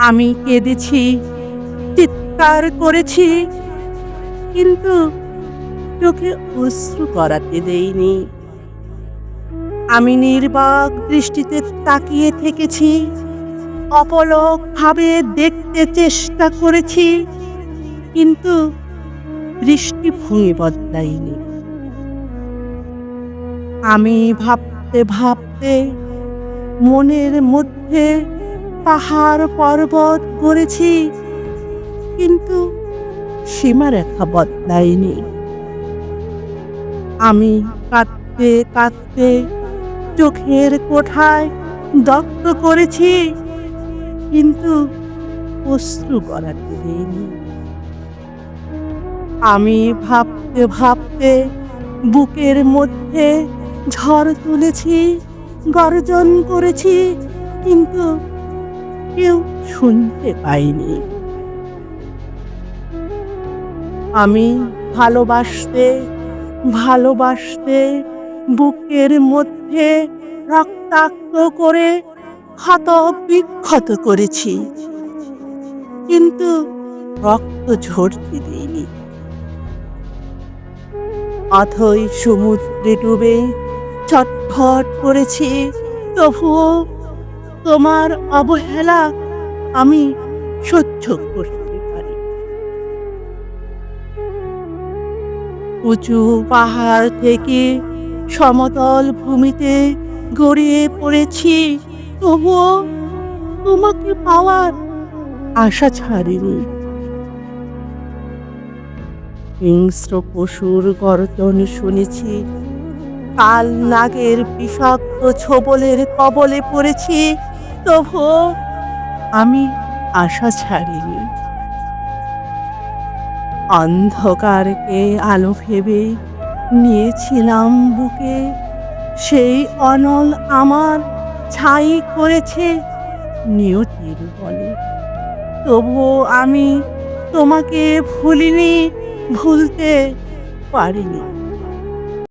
আমি কেঁদেছি, চিৎকার করেছি, কিন্তু চোখে অশ্রু গড়াতে দেইনি। আমি নির্বাক দৃষ্টিতে তাকিয়ে থেকেছি, অপলক ভাবে দেখতে চেষ্টা করেছি, কিন্তু দৃষ্টিভঙ্গি বদলায়নি। আমি ভাবতে ভাবতে মনের মধ্যে পাহাড় পর্বত গড়েছি, কিন্তু সীমারেখা বদলায়নি। আমি কাঁদতে কাঁদতে চোখের কোঠায় দগ্ধ করেছি, কিন্তু অশ্রু গড়াতে দেইনি। আমি ভাবতে ভাবতে বুকের মধ্যে ঝড় তুলেছি, গর্জন করেছি, কিন্তু কেউ শুনতে পায়নি। আমি ভালোবাসতে ভালোবাসতে বুকের মধ্যে রক্তাক্ত করে ক্ষত বিক্ষত করেছি, কিন্তু রক্ত ঝরতে দিইনি। অথই সমুদ্রে ডুবে ছটফট করেছি, তবুও তোমার অবহেলা আমি সহ্য করতে পারি। উঁচু পাহাড় থেকে সমতল ভূমিতে গড়িয়ে পড়েছি, তবুও তোমাকে পাওয়ার আশা ছাড়িনি। হিংস্র পশুর গর্জন শুনেছি, কাল নাগের বিষাক্ত ছোবলের কবলে পড়েছি, তবুও আমি আশা ছাড়িনি। অন্ধকারকে আলো ভেবে নিয়েছিলাম বুকে, সেই অনল আমার ছাই করেছে নিয়তির বলে। তবুও আমি তোমাকে ভুলিনি, ভুলতে পারিনি।